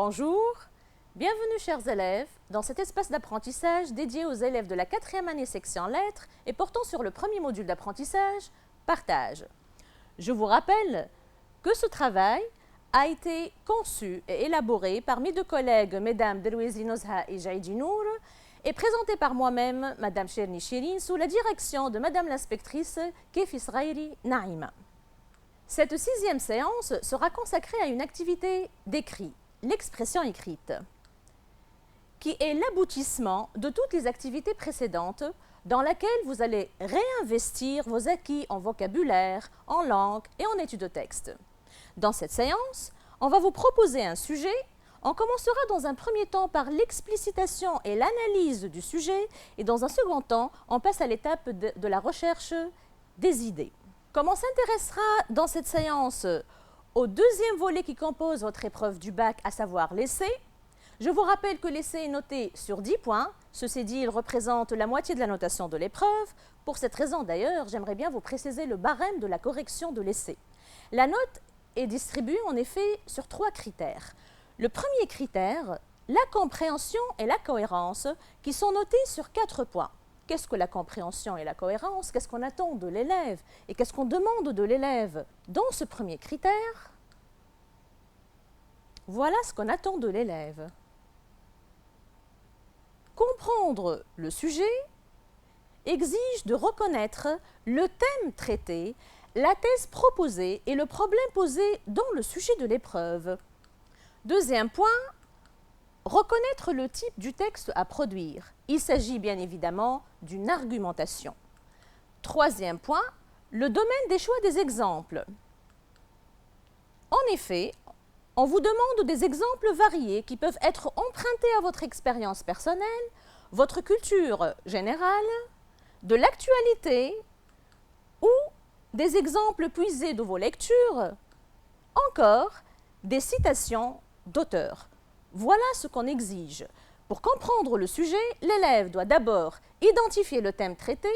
Bonjour, bienvenue chers élèves dans cet espace d'apprentissage dédié aux élèves de la 4e année section lettres et portant sur le premier module d'apprentissage, partage. Je vous rappelle que ce travail a été conçu et élaboré par mes deux collègues, mesdames Derouezi Nozha et Jaïdi Nour, et présenté par moi-même, madame Cherni Shirin, sous la direction de madame l'inspectrice Kefis Ghairi Naïma. Cette 6e séance sera consacrée à une activité d'écrit, l'expression écrite, qui est l'aboutissement de toutes les activités précédentes dans laquelle vous allez réinvestir vos acquis en vocabulaire, en langue et en étude de texte. Dans cette séance, on va vous proposer un sujet. On commencera dans un premier temps par l'explicitation et l'analyse du sujet et dans un second temps, on passe à l'étape de la recherche des idées. Comme on s'intéressera dans cette séance au deuxième volet qui compose votre épreuve du bac, à savoir l'essai, je vous rappelle que l'essai est noté sur 10 points. Ceci dit, il représente la moitié de la notation de l'épreuve. Pour cette raison d'ailleurs, j'aimerais bien vous préciser le barème de la correction de l'essai. La note est distribuée en effet sur 3 critères. Le premier critère, la compréhension et la cohérence, qui sont notés sur 4 points. Qu'est-ce que la compréhension et la cohérence? Qu'est-ce qu'on attend de l'élève? Et qu'est-ce qu'on demande de l'élève? Dans ce premier critère, voilà ce qu'on attend de l'élève. Comprendre le sujet exige de reconnaître le thème traité, la thèse proposée et le problème posé dans le sujet de l'épreuve. Deuxième point, reconnaître le type du texte à produire. Il s'agit bien évidemment d'une argumentation. Troisième point, le domaine des choix des exemples. En effet, on vous demande des exemples variés qui peuvent être empruntés à votre expérience personnelle, votre culture générale, de l'actualité ou des exemples puisés de vos lectures, encore des citations d'auteurs. Voilà ce qu'on exige. Pour comprendre le sujet, l'élève doit d'abord identifier le thème traité,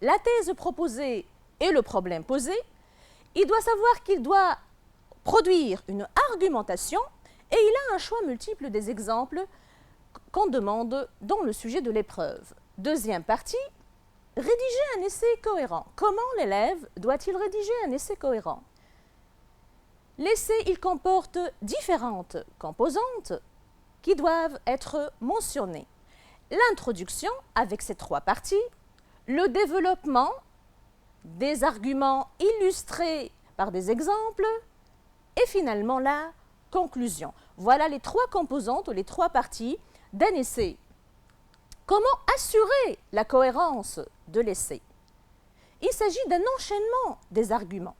la thèse proposée et le problème posé. Il doit savoir qu'il doit produire une argumentation et il a un choix multiple des exemples qu'on demande dans le sujet de l'épreuve. Deuxième partie, rédiger un essai cohérent. Comment l'élève doit-il rédiger un essai cohérent? L'essai, il comporte différentes composantes qui doivent être mentionnées. L'introduction avec ses 3 parties, le développement des arguments illustrés par des exemples et finalement la conclusion. Voilà les 3 composantes ou les 3 parties d'un essai. Comment assurer la cohérence de l'essai? Il s'agit d'un enchaînement des arguments.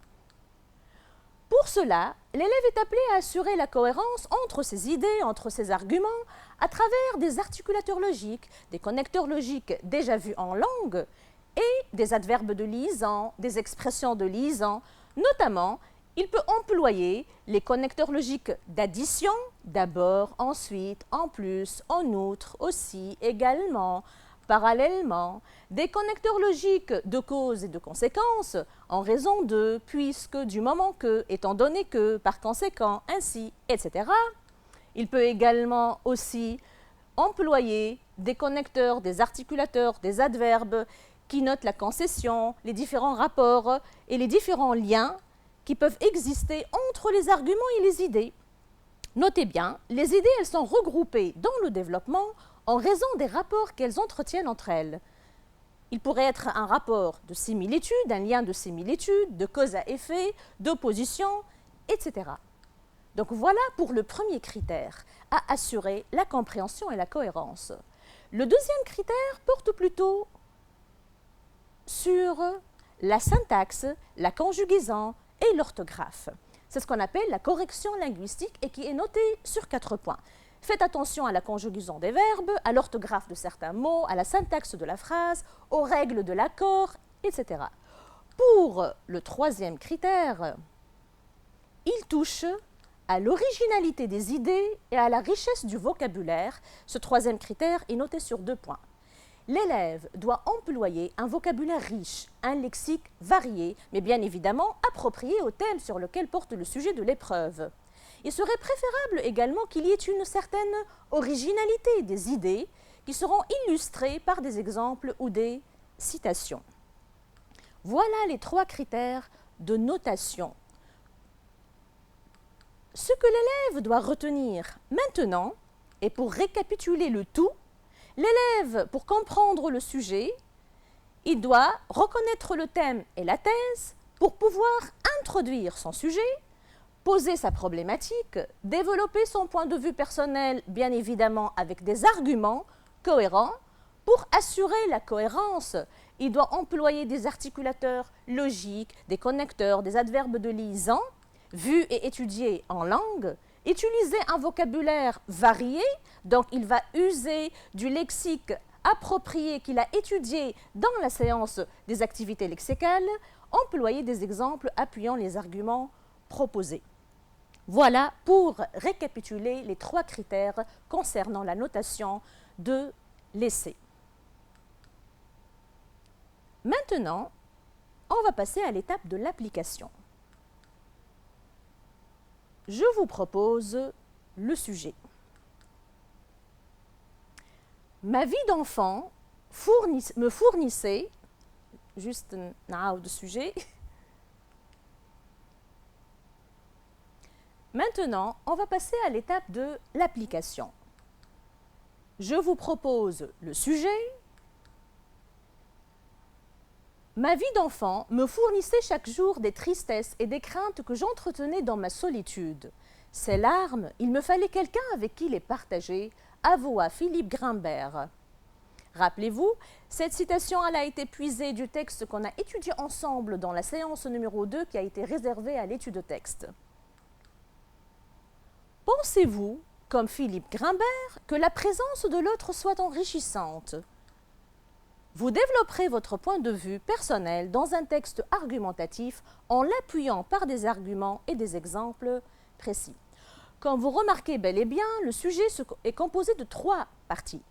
Pour cela, l'élève est appelé à assurer la cohérence entre ses idées, entre ses arguments, à travers des articulateurs logiques, des connecteurs logiques déjà vus en langue et des adverbes de liaison, des expressions de liaison. Notamment, il peut employer les connecteurs logiques d'addition, d'abord, ensuite, en plus, en outre, aussi, également, parallèlement, des connecteurs logiques de cause et de conséquence, en raison de, puisque, du moment que, étant donné que, par conséquent, ainsi, etc. Il peut également aussi employer des connecteurs, des articulateurs, des adverbes qui notent la concession, les différents rapports et les différents liens qui peuvent exister entre les arguments et les idées. Notez bien, les idées, elles sont regroupées dans le développement en raison des rapports qu'elles entretiennent entre elles. Il pourrait être un rapport de similitude, un lien de similitude, de cause à effet, d'opposition, etc. Donc voilà pour le premier critère, à assurer la compréhension et la cohérence. Le deuxième critère porte plutôt sur la syntaxe, la conjugaison et l'orthographe. C'est ce qu'on appelle la correction linguistique et qui est notée sur 4 points. Faites attention à la conjugaison des verbes, à l'orthographe de certains mots, à la syntaxe de la phrase, aux règles de l'accord, etc. Pour le troisième critère, il touche à l'originalité des idées et à la richesse du vocabulaire. Ce troisième critère est noté sur 2 points. L'élève doit employer un vocabulaire riche, un lexique varié, mais bien évidemment approprié au thème sur lequel porte le sujet de l'épreuve. Il serait préférable également qu'il y ait une certaine originalité des idées qui seront illustrées par des exemples ou des citations. Voilà les 3 critères de notation. Ce que l'élève doit retenir maintenant, et pour récapituler le tout, l'élève, pour comprendre le sujet, il doit reconnaître le thème et la thèse pour pouvoir introduire son sujet, poser sa problématique, développer son point de vue personnel, bien évidemment avec des arguments cohérents. Pour assurer la cohérence, il doit employer des articulateurs logiques, des connecteurs, des adverbes de liaison, vus et étudiés en langue, utiliser un vocabulaire varié, donc il va user du lexique approprié qu'il a étudié dans la séance des activités lexicales, employer des exemples appuyant les arguments proposés. Voilà pour récapituler les 3 critères concernant la notation de l'essai. Maintenant, on va passer à l'étape de l'application. Je vous propose le sujet. Ma vie d'enfant me fournissait, juste un de sujet. Maintenant, on va passer à l'étape de l'application. Je vous propose le sujet. Ma vie d'enfant me fournissait chaque jour des tristesses et des craintes que j'entretenais dans ma solitude. Ces larmes, il me fallait quelqu'un avec qui les partager, avoua Philippe Grimbert. Rappelez-vous, cette citation elle a été puisée du texte qu'on a étudié ensemble dans la séance numéro 2 qui a été réservée à l'étude de texte. Pensez-vous, comme Philippe Grimbert, que la présence de l'autre soit enrichissante? Vous développerez votre point de vue personnel dans un texte argumentatif en l'appuyant par des arguments et des exemples précis. Comme vous remarquez bel et bien, le sujet est composé de 3 parties.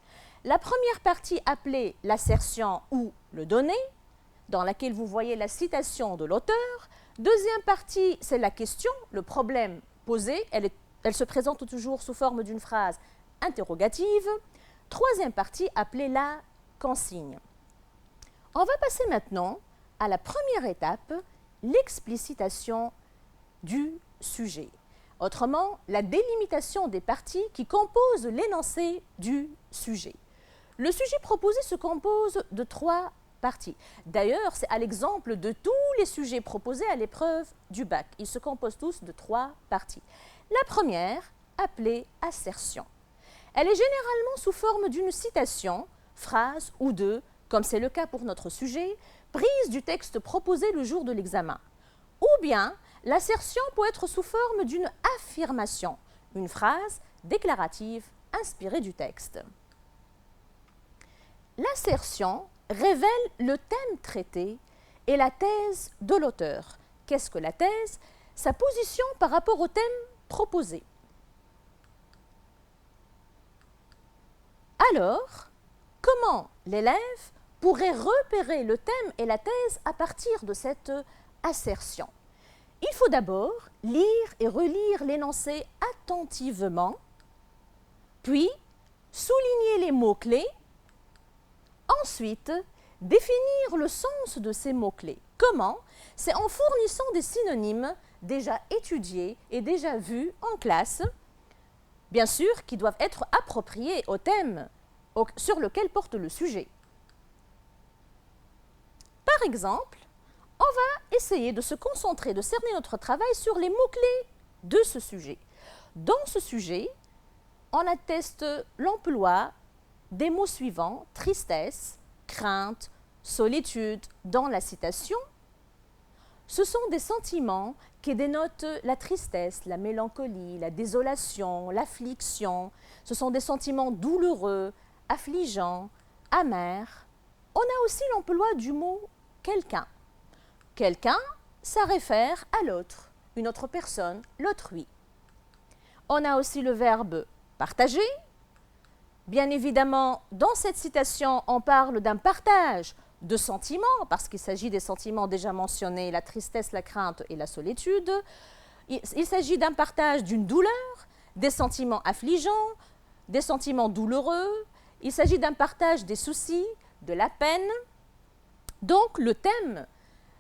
La première partie appelée l'assertion ou le donné, dans laquelle vous voyez la citation de l'auteur. Deuxième partie, c'est la question, le problème posé. Elle se présente toujours sous forme d'une phrase interrogative. Troisième partie appelée la consigne. On va passer maintenant à la première étape, l'explicitation du sujet. Autrement, la délimitation des parties qui composent l'énoncé du sujet. Le sujet proposé se compose de 3 parties. D'ailleurs, c'est à l'exemple de tous les sujets proposés à l'épreuve du bac. Ils se composent tous de 3 parties. La première, appelée assertion. Elle est généralement sous forme d'une citation, phrase ou 2, comme c'est le cas pour notre sujet, prise du texte proposé le jour de l'examen. Ou bien, l'assertion peut être sous forme d'une affirmation, une phrase déclarative inspirée du texte. L'assertion révèle le thème traité et la thèse de l'auteur. Qu'est-ce que la thèse? Sa position par rapport au thème proposé. Alors, comment l'élève pourrait repérer le thème et la thèse à partir de cette assertion? Il faut d'abord lire et relire l'énoncé attentivement, puis souligner les mots-clés, ensuite définir le sens de ces mots-clés. Comment? C'est en fournissant des synonymes déjà étudiés et déjà vus en classe, bien sûr, qui doivent être appropriés au thème sur lequel porte le sujet. Par exemple, on va essayer de se concentrer, de cerner notre travail sur les mots-clés de ce sujet. Dans ce sujet, on atteste l'emploi des mots suivants, tristesse, crainte, solitude, dans la citation. Ce sont des sentiments qui dénotent la tristesse, la mélancolie, la désolation, l'affliction. Ce sont des sentiments douloureux, affligeants, amers. On a aussi l'emploi du mot quelqu'un. Quelqu'un, ça réfère à l'autre, une autre personne, l'autrui. On a aussi le verbe partager. Bien évidemment, dans cette citation, on parle d'un partage de sentiments, parce qu'il s'agit des sentiments déjà mentionnés, la tristesse, la crainte et la solitude. Il s'agit d'un partage d'une douleur, des sentiments affligeants, des sentiments douloureux. Il s'agit d'un partage des soucis, de la peine. Donc, le thème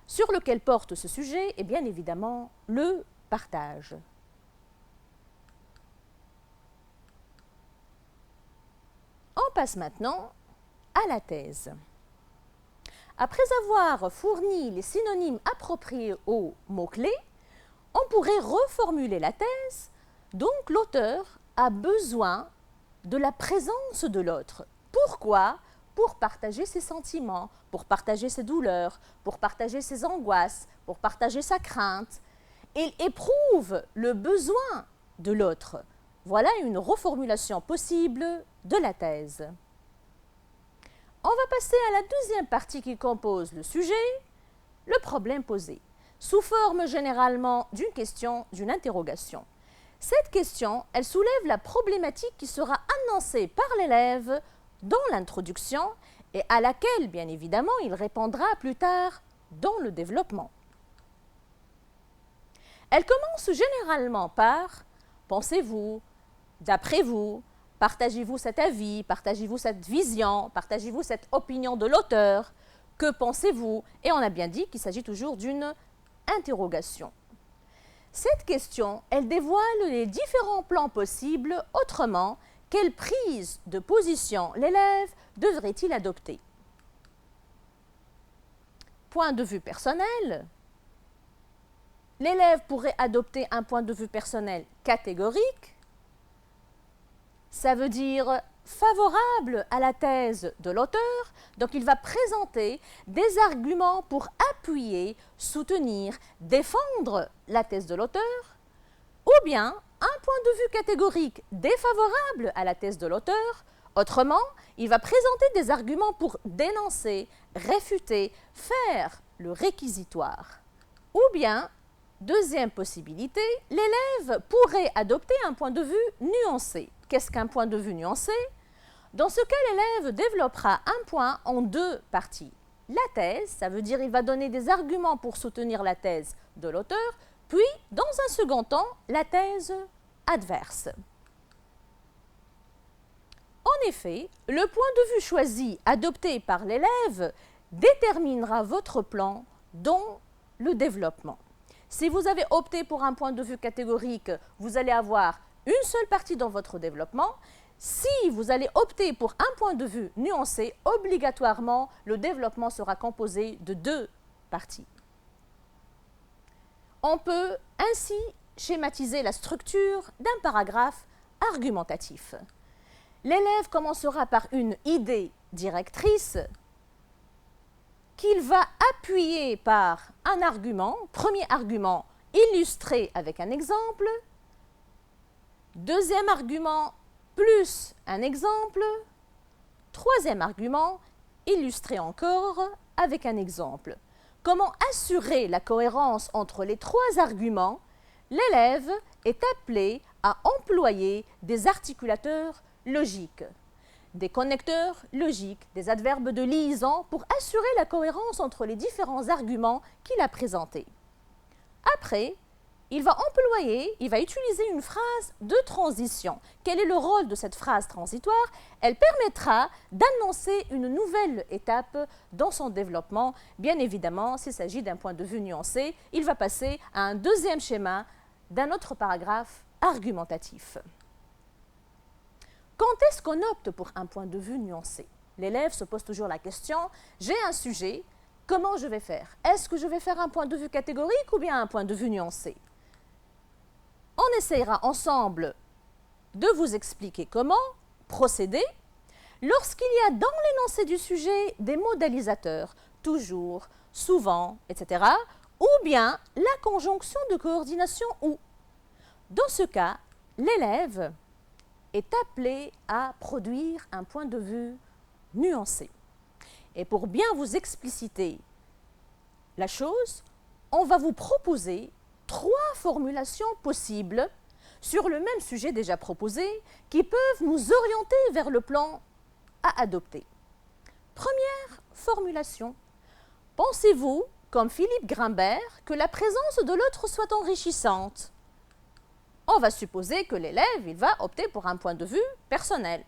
sur lequel porte ce sujet est bien évidemment le partage. On passe maintenant à la thèse. Après avoir fourni les synonymes appropriés aux mots-clés, on pourrait reformuler la thèse. Donc, l'auteur a besoin de la présence de l'autre. Pourquoi? Pour partager ses sentiments, pour partager ses douleurs, pour partager ses angoisses, pour partager sa crainte. Il éprouve le besoin de l'autre. Voilà une reformulation possible de la thèse. On va passer à la deuxième partie qui compose le sujet, le problème posé, sous forme généralement d'une question, d'une interrogation. Cette question, elle soulève la problématique qui sera annoncée par l'élève dans l'introduction et à laquelle, bien évidemment, il répondra plus tard dans le développement. Elle commence généralement par « Pensez-vous »,« D'après vous », partagez-vous cet avis, partagez-vous cette vision, partagez-vous cette opinion de l'auteur, que pensez-vous? Et on a bien dit qu'il s'agit toujours d'une interrogation. Cette question, elle dévoile les différents plans possibles, autrement, quelle prise de position l'élève devrait-il adopter? Point de vue personnel. L'élève pourrait adopter un point de vue personnel catégorique. Ça veut dire favorable à la thèse de l'auteur, donc il va présenter des arguments pour appuyer, soutenir, défendre la thèse de l'auteur, ou bien un point de vue catégorique défavorable à la thèse de l'auteur. Autrement, il va présenter des arguments pour dénoncer, réfuter, faire le réquisitoire. Ou bien, deuxième possibilité, l'élève pourrait adopter un point de vue nuancé. Qu'est-ce qu'un point de vue nuancé? Dans ce cas, l'élève développera un point en deux parties. La thèse, ça veut dire qu'il va donner des arguments pour soutenir la thèse de l'auteur, puis, dans un second temps, la thèse adverse. En effet, le point de vue choisi, adopté par l'élève, déterminera votre plan dans le développement. Si vous avez opté pour un point de vue catégorique, vous allez avoir une seule partie dans votre développement. Si vous allez opter pour un point de vue nuancé, obligatoirement, le développement sera composé de deux parties. On peut ainsi schématiser la structure d'un paragraphe argumentatif. L'élève commencera par une idée directrice qu'il va appuyer par un argument, premier argument illustré avec un exemple, deuxième argument plus un exemple, troisième argument illustré encore avec un exemple. Comment assurer la cohérence entre les trois arguments? L'élève est appelé à employer des articulateurs logiques, des connecteurs logiques, des adverbes de liaison pour assurer la cohérence entre les différents arguments qu'il a présentés. Après, il va utiliser une phrase de transition. Quel est le rôle de cette phrase transitoire? Elle permettra d'annoncer une nouvelle étape dans son développement. Bien évidemment, s'il s'agit d'un point de vue nuancé, il va passer à un deuxième schéma d'un autre paragraphe argumentatif. Quand est-ce qu'on opte pour un point de vue nuancé? L'élève se pose toujours la question, j'ai un sujet, comment je vais faire? Est-ce que je vais faire un point de vue catégorique ou bien un point de vue nuancé? On essaiera ensemble de vous expliquer comment procéder lorsqu'il y a dans l'énoncé du sujet des modalisateurs, toujours, souvent, etc., ou bien la conjonction de coordination ou. Dans ce cas, l'élève est appelé à produire un point de vue nuancé. Et pour bien vous expliciter la chose, on va vous proposer 3 formulations possibles sur le même sujet déjà proposé qui peuvent nous orienter vers le plan à adopter. Première formulation. Pensez-vous, comme Philippe Grimbert, que la présence de l'autre soit enrichissante? on va supposer que l'élève il va opter pour un point de vue personnel.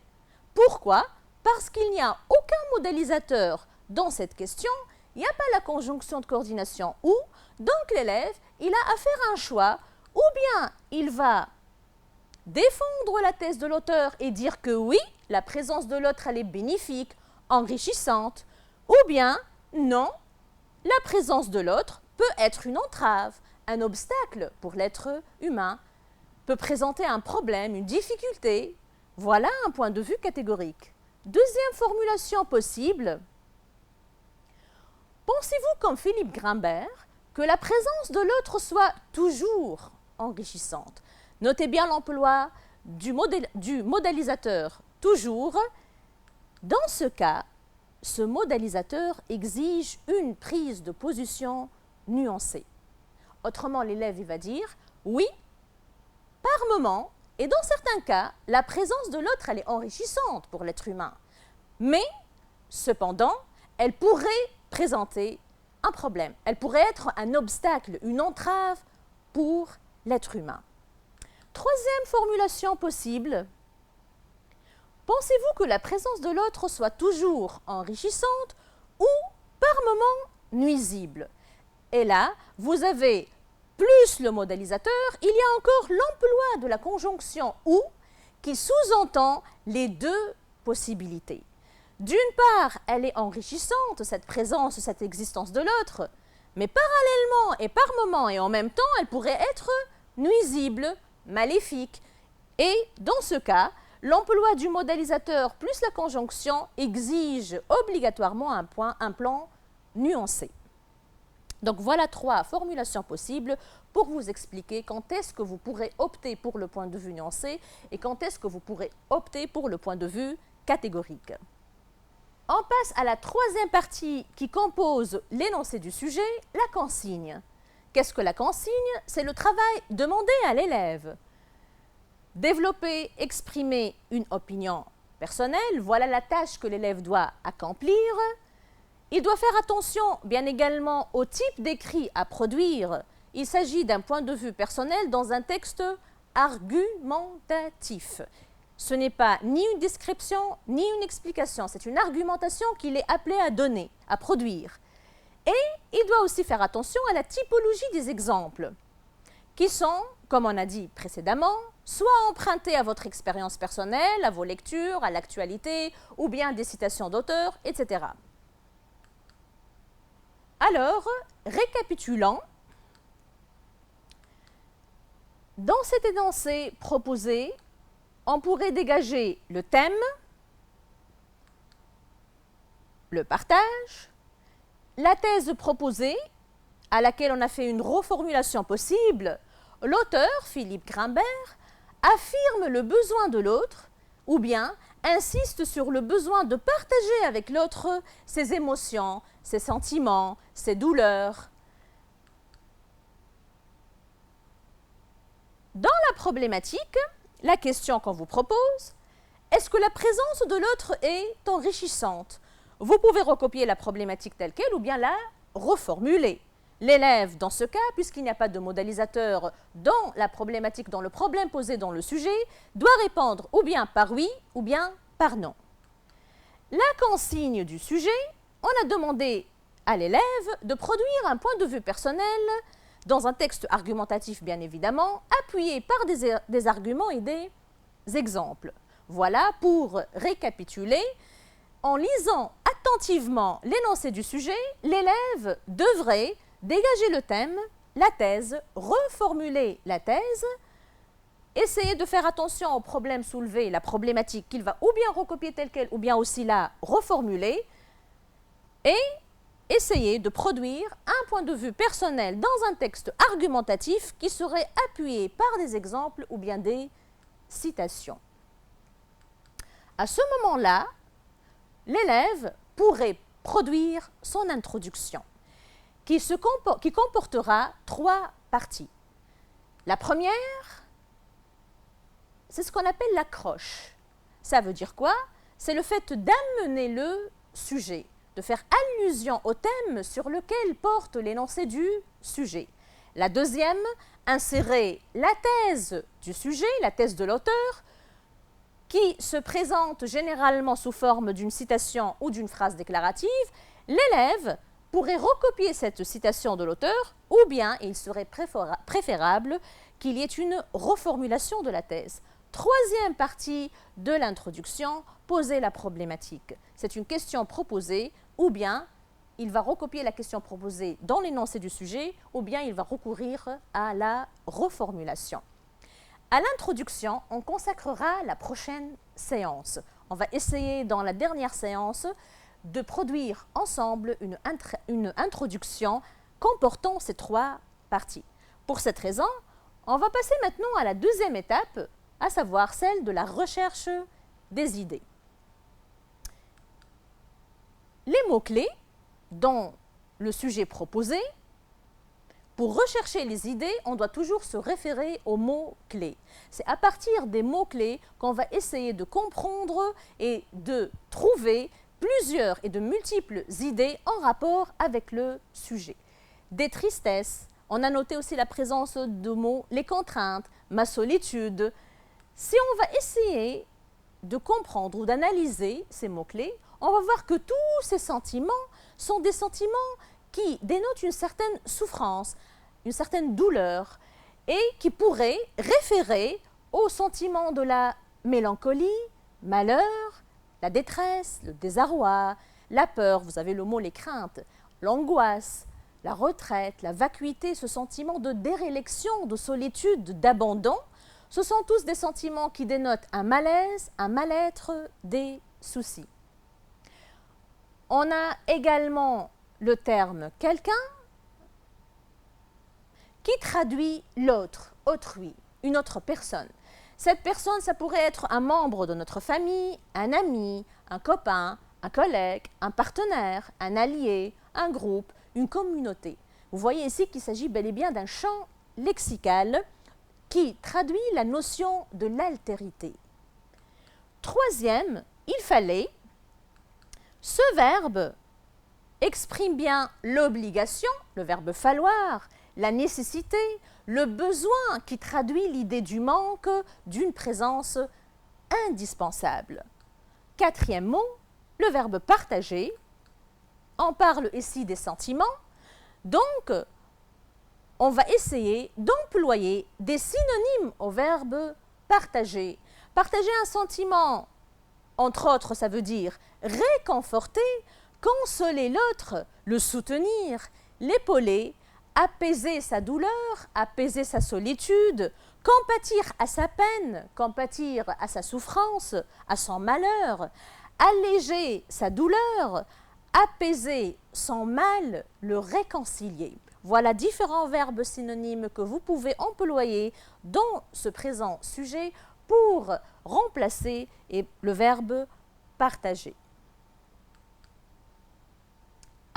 Pourquoi? Parce qu'il n'y a aucun modélisateur dans cette question, il n'y a pas la conjonction de coordination ou, donc l'élève, il a à faire un choix, ou bien il va défendre la thèse de l'auteur et dire que oui, la présence de l'autre elle est bénéfique, enrichissante, ou bien non, la présence de l'autre peut être une entrave, un obstacle pour l'être humain, peut présenter un problème, une difficulté. Voilà un point de vue catégorique. Deuxième formulation possible. Pensez-vous, comme Philippe Grimbert, que la présence de l'autre soit toujours enrichissante? Notez bien l'emploi du modélisateur toujours. Dans ce cas, ce modélisateur exige une prise de position nuancée. Autrement, l'élève il va dire oui, par moment, et dans certains cas, la présence de l'autre elle est enrichissante pour l'être humain. Mais, cependant, elle pourrait présenter un problème. Elle pourrait être un obstacle, une entrave pour l'être humain. Troisième formulation possible. Pensez-vous que la présence de l'autre soit toujours enrichissante ou par moment nuisible? Et là, vous avez plus le modélisateur, il y a encore l'emploi de la conjonction « ou » qui sous-entend les deux possibilités. D'une part, elle est enrichissante, cette présence, cette existence de l'autre, mais parallèlement et par moment et en même temps, elle pourrait être nuisible, maléfique. Et dans ce cas, l'emploi du modélisateur plus la conjonction exige obligatoirement un plan nuancé. Donc voilà 3 formulations possibles pour vous expliquer quand est-ce que vous pourrez opter pour le point de vue nuancé et quand est-ce que vous pourrez opter pour le point de vue catégorique. On passe à la 3e partie qui compose l'énoncé du sujet, la consigne. Qu'est-ce que la consigne? C'est le travail demandé à l'élève. Développer, exprimer une opinion personnelle, voilà la tâche que l'élève doit accomplir. Il doit faire attention, bien également, au type d'écrit à produire. Il s'agit d'un point de vue personnel dans un texte argumentatif. Ce n'est pas ni une description, ni une explication. C'est une argumentation qu'il est appelé à donner, à produire. Et il doit aussi faire attention à la typologie des exemples, qui sont, comme on a dit précédemment, soit empruntés à votre expérience personnelle, à vos lectures, à l'actualité, ou bien des citations d'auteurs, etc. Alors, récapitulons, dans cet énoncé proposé, on pourrait dégager le thème, le partage, la thèse proposée, à laquelle on a fait une reformulation possible. L'auteur, Philippe Grimbert, affirme le besoin de l'autre, ou bien insiste sur le besoin de partager avec l'autre ses émotions, ses sentiments, ses douleurs. Dans la problématique, la question qu'on vous propose, est-ce que la présence de l'autre est enrichissante? Vous pouvez recopier la problématique telle qu'elle ou bien la reformuler. L'élève, dans ce cas, puisqu'il n'y a pas de modélisateur dans la problématique, dans le problème posé dans le sujet, doit répondre ou bien par oui ou bien par non. La consigne du sujet, on a demandé à l'élève de produire un point de vue personnel dans un texte argumentatif, bien évidemment, appuyé par des arguments et des exemples. Voilà, pour récapituler, en lisant attentivement l'énoncé du sujet, l'élève devrait dégager le thème, la thèse, reformuler la thèse, essayer de faire attention aux problèmes soulevés, la problématique qu'il va ou bien recopier telle qu'elle ou bien aussi la reformuler, et essayer de produire un point de vue personnel dans un texte argumentatif qui serait appuyé par des exemples ou bien des citations. À ce moment-là, l'élève pourrait produire son introduction qui comportera 3 parties. La première, c'est ce qu'on appelle l'accroche. Ça veut dire quoi? C'est le fait d'amener le sujet, de faire allusion au thème sur lequel porte l'énoncé du sujet. La deuxième, insérer la thèse du sujet, la thèse de l'auteur, qui se présente généralement sous forme d'une citation ou d'une phrase déclarative. L'élève pourrait recopier cette citation de l'auteur ou bien il serait préférable qu'il y ait une reformulation de la thèse. Troisième partie de l'introduction, poser la problématique. C'est une question proposée ou bien il va recopier la question proposée dans l'énoncé du sujet ou bien il va recourir à la reformulation. À l'introduction, on consacrera la prochaine séance. On va essayer dans la dernière séance de produire ensemble une introduction comportant ces trois parties. Pour cette raison, on va passer maintenant à la deuxième étape, à savoir celle de la recherche des idées. Les mots-clés dans le sujet proposé, pour rechercher les idées, on doit toujours se référer aux mots-clés. C'est à partir des mots-clés qu'on va essayer de comprendre et de trouver plusieurs et de multiples idées en rapport avec le sujet. Des tristesses, on a noté aussi la présence de mots, les contraintes, ma solitude. Si on va essayer de comprendre ou d'analyser ces mots-clés, on va voir que tous ces sentiments sont des sentiments qui dénotent une certaine souffrance, une certaine douleur et qui pourraient référer au sentiment de la mélancolie, malheur, la détresse, le désarroi, la peur, vous avez le mot les craintes, l'angoisse, la retraite, la vacuité, ce sentiment de déréliction, de solitude, d'abandon, ce sont tous des sentiments qui dénotent un malaise, un mal-être, des soucis. On a également le terme « quelqu'un » qui traduit l'autre, autrui, une autre personne. Cette personne, ça pourrait être un membre de notre famille, un ami, un copain, un collègue, un partenaire, un allié, un groupe, une communauté. Vous voyez ici qu'il s'agit bel et bien d'un champ lexical qui traduit la notion de l'altérité. Troisième, il fallait, ce verbe exprime bien l'obligation, le verbe falloir, la nécessité, le besoin qui traduit l'idée du manque d'une présence indispensable. Quatrième mot, le verbe partager. On parle ici des sentiments, donc on va essayer d'employer des synonymes au verbe partager. Partager un sentiment, entre autres, ça veut dire réconforter, consoler l'autre, le soutenir, l'épauler, apaiser sa douleur, apaiser sa solitude, compatir à sa peine, compatir à sa souffrance, à son malheur, alléger sa douleur, apaiser son mal, le réconcilier. Voilà différents verbes synonymes que vous pouvez employer dans ce présent sujet pour remplacer le verbe partager.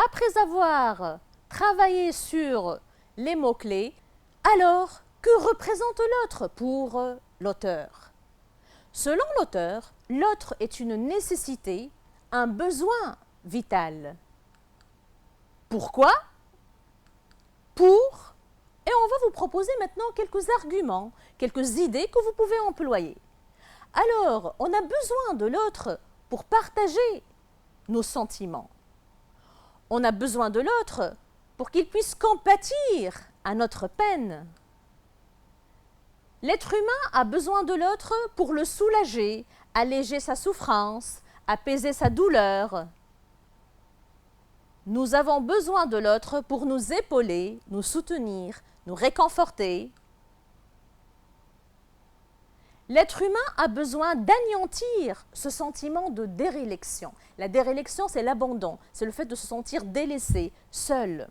Après avoir travaillé sur les mots-clés, alors que représente l'autre pour l'auteur? Selon l'auteur, l'autre est une nécessité, un besoin vital. Pourquoi? Pour, et on va vous proposer maintenant quelques arguments, quelques idées que vous pouvez employer. Alors, on a besoin de l'autre pour partager nos sentiments. On a besoin de l'autre pour qu'il puisse compatir à notre peine. L'être humain a besoin de l'autre pour le soulager, alléger sa souffrance, apaiser sa douleur. Nous avons besoin de l'autre pour nous épauler, nous soutenir, nous réconforter. L'être humain a besoin d'anéantir ce sentiment de déréliction. La déréliction, c'est l'abandon, c'est le fait de se sentir délaissé, seul.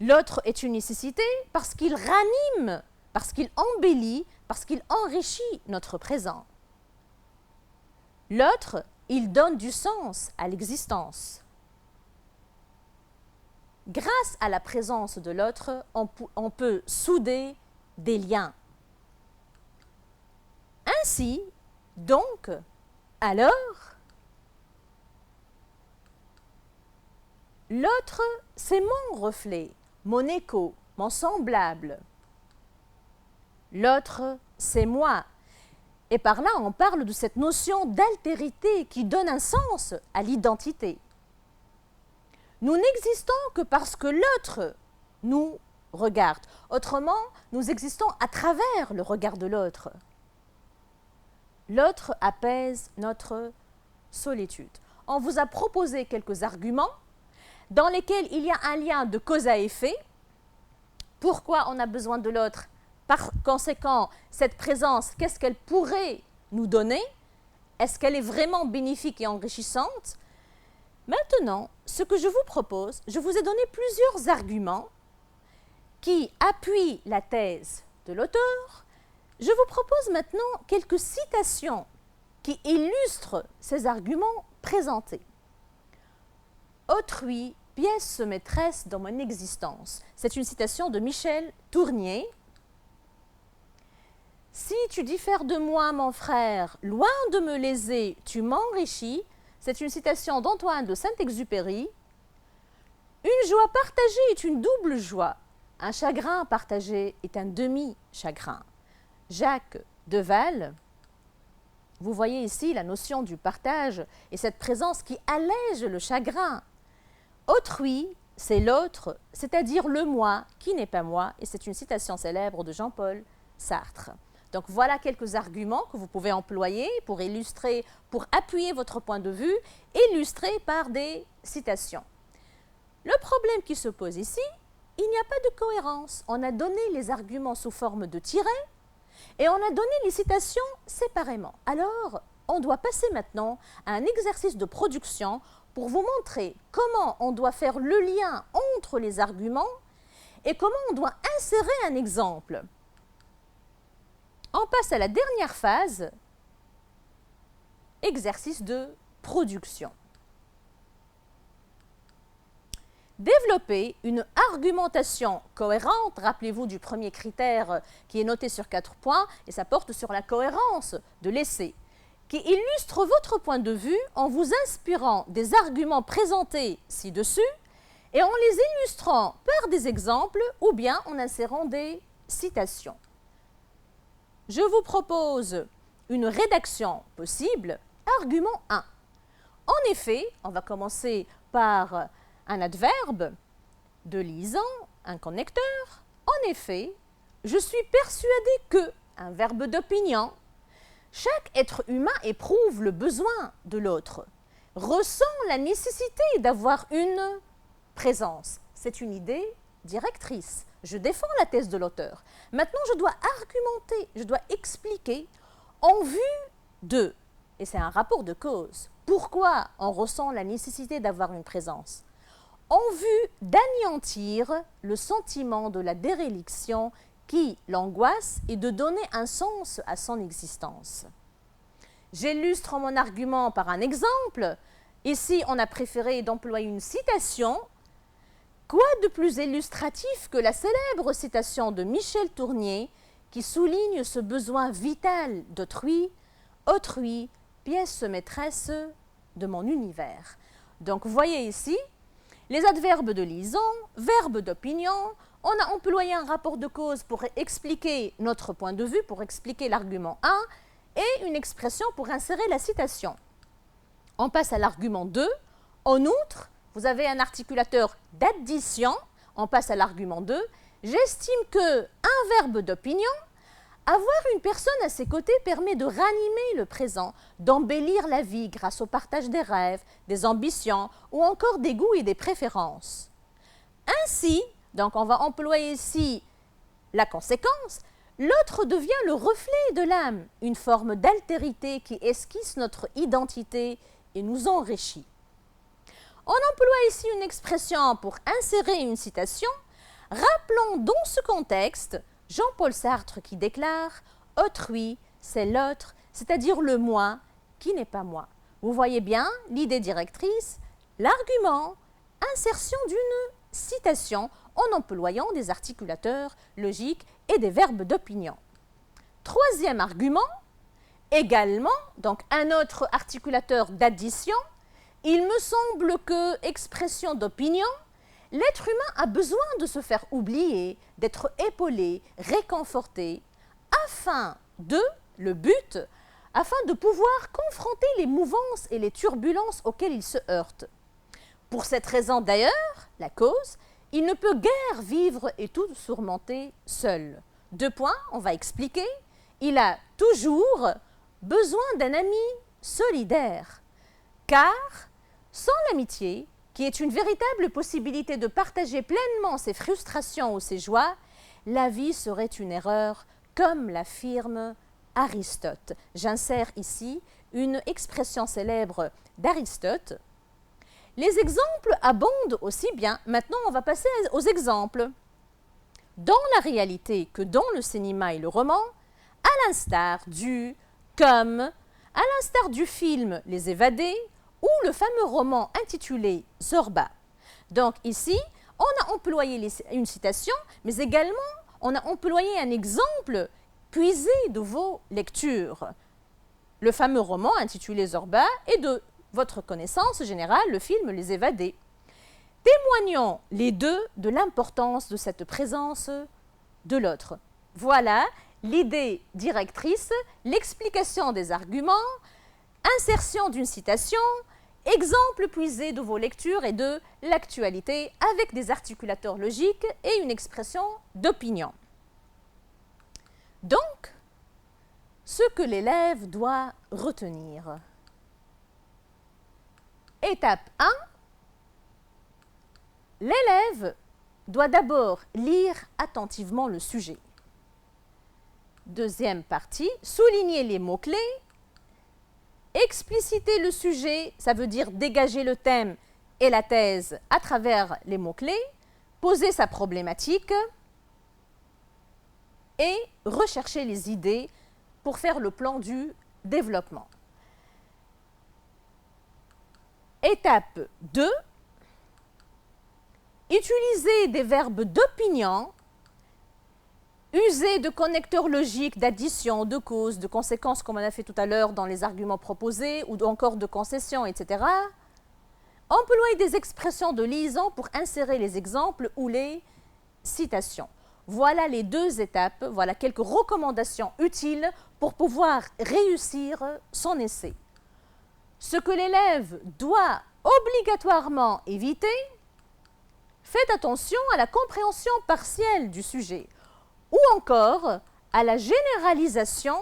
L'autre est une nécessité parce qu'il ranime, parce qu'il embellit, parce qu'il enrichit notre présent. L'autre, il donne du sens à l'existence. Grâce à la présence de l'autre, on peut souder des liens. Ainsi, donc, alors, l'autre, c'est mon reflet. mon écho, mon semblable. L'autre, c'est moi. Et par là, on parle de cette notion d'altérité qui donne un sens à l'identité. Nous n'existons que parce que l'autre nous regarde. Autrement, nous existons à travers le regard de l'autre. L'autre apaise notre solitude. On vous a proposé quelques arguments dans lesquels il y a un lien de cause à effet. Pourquoi on a besoin de l'autre? Par conséquent, cette présence, qu'est-ce qu'elle pourrait nous donner? Est-ce qu'elle est vraiment bénéfique et enrichissante? Maintenant, ce que je vous propose, je vous ai donné plusieurs arguments qui appuient la thèse de l'auteur. Je vous propose maintenant quelques citations qui illustrent ces arguments présentés. Autrui, pièce maîtresse dans mon existence. C'est une citation de Michel Tournier. Si tu diffères de moi, mon frère, loin de me léser, tu m'enrichis. C'est une citation d'Antoine de Saint-Exupéry. Une joie partagée est une double joie. Un chagrin partagé est un demi-chagrin. Jacques Deval. Vous voyez ici la notion du partage et cette présence qui allège le chagrin. Autrui, c'est l'autre, c'est-à-dire le moi qui n'est pas moi, et c'est une citation célèbre de Jean-Paul Sartre. Donc voilà quelques arguments que vous pouvez employer pour illustrer, pour appuyer votre point de vue, illustrés par des citations. Le problème qui se pose ici, il n'y a pas de cohérence. On a donné les arguments sous forme de tirets et on a donné les citations séparément. Alors, on doit passer maintenant à un exercice de production pour vous montrer comment on doit faire le lien entre les arguments et comment on doit insérer un exemple. On passe à la dernière phase, exercice de production. Développer une argumentation cohérente, rappelez-vous du premier critère qui est noté sur 4 points, et ça porte sur la cohérence de l'essai, qui illustre votre point de vue en vous inspirant des arguments présentés ci-dessus et en les illustrant par des exemples ou bien en insérant des citations. Je vous propose une rédaction possible. Argument 1. En effet, on va commencer par un adverbe de lisant, un connecteur. En effet, je suis persuadé que, un verbe d'opinion, chaque être humain éprouve le besoin de l'autre, ressent la nécessité d'avoir une présence. C'est une idée directrice. Je défends la thèse de l'auteur. Maintenant, je dois argumenter, je dois expliquer en vue de, et c'est un rapport de cause, pourquoi on ressent la nécessité d'avoir une présence, en vue d'anéantir le sentiment de la déréliction qui l'angoisse et de donner un sens à son existence. J'illustre mon argument par un exemple. Ici, on a préféré d'employer une citation. Quoi de plus illustratif que la célèbre citation de Michel Tournier qui souligne ce besoin vital d'autrui, autrui, pièce maîtresse de mon univers. Donc, vous voyez ici, les adverbes de liaison, verbes d'opinion, on a employé un rapport de cause pour expliquer notre point de vue, pour expliquer l'argument 1, et une expression pour insérer la citation. On passe à l'argument 2. En outre, vous avez un articulateur d'addition. On passe à l'argument 2. J'estime que un verbe d'opinion, avoir une personne à ses côtés permet de ranimer le présent, d'embellir la vie grâce au partage des rêves, des ambitions ou encore des goûts et des préférences. Ainsi, donc on va employer ici la conséquence, l'autre devient le reflet de l'âme, une forme d'altérité qui esquisse notre identité et nous enrichit. On emploie ici une expression pour insérer une citation. Rappelons dans ce contexte Jean-Paul Sartre qui déclare « Autrui, c'est l'autre, c'est-à-dire le moi qui n'est pas moi ». Vous voyez bien l'idée directrice, l'argument, insertion d'une citation en employant des articulateurs logiques et des verbes d'opinion. Troisième argument, également, donc un autre articulateur d'addition, il me semble que expression d'opinion L'être humain a besoin de se faire oublier, d'être épaulé, réconforté, afin de pouvoir confronter les mouvances et les turbulences auxquelles il se heurte. Pour cette raison d'ailleurs, la cause, il ne peut guère vivre et tout surmonter seul. 2 points, on va expliquer. Il a toujours besoin d'un ami solidaire, car sans l'amitié, qui est une véritable possibilité de partager pleinement ses frustrations ou ses joies, la vie serait une erreur, comme l'affirme Aristote. J'insère ici une expression célèbre d'Aristote. Les exemples abondent aussi bien. Maintenant, on va passer aux exemples. Dans la réalité que dans le cinéma et le roman, à l'instar du film Les Évadés ou le fameux roman intitulé Zorba. Donc ici, on a employé une citation, mais également on a employé un exemple puisé de vos lectures. Le fameux roman intitulé Zorba et de votre connaissance générale, le film Les Évadés. Témoignons les deux de l'importance de cette présence de l'autre. Voilà l'idée directrice, l'explication des arguments, insertion d'une citation, exemple puisé de vos lectures et de l'actualité avec des articulateurs logiques et une expression d'opinion. Donc, ce que l'élève doit retenir. Étape 1. L'élève doit d'abord lire attentivement le sujet. Deuxième partie, souligner les mots-clés. Expliciter le sujet, ça veut dire dégager le thème et la thèse à travers les mots-clés, poser sa problématique et rechercher les idées pour faire le plan du développement. Étape 2. Utiliser des verbes d'opinion, user de connecteurs logiques d'addition, de cause, de conséquences, comme on a fait tout à l'heure dans les arguments proposés, ou encore de concessions, etc. Employer des expressions de liaison pour insérer les exemples ou les citations. Voilà les 2 étapes, voilà quelques recommandations utiles pour pouvoir réussir son essai. Ce que l'élève doit obligatoirement éviter, faites attention à la compréhension partielle du sujet ou encore à la généralisation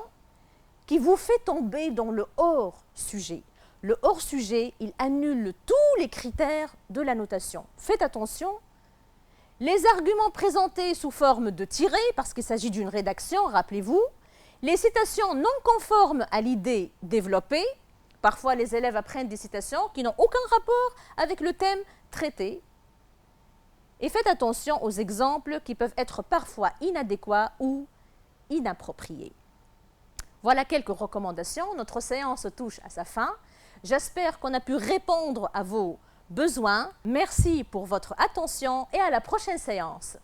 qui vous fait tomber dans le hors-sujet. Le hors-sujet, il annule tous les critères de la notation. Faites attention. Les arguments présentés sous forme de tirés, parce qu'il s'agit d'une rédaction, rappelez-vous. Les citations non conformes à l'idée développée. Parfois, les élèves apprennent des citations qui n'ont aucun rapport avec le thème traité. Et faites attention aux exemples qui peuvent être parfois inadéquats ou inappropriés. Voilà quelques recommandations. Notre séance touche à sa fin. J'espère qu'on a pu répondre à vos besoins. Merci pour votre attention et à la prochaine séance.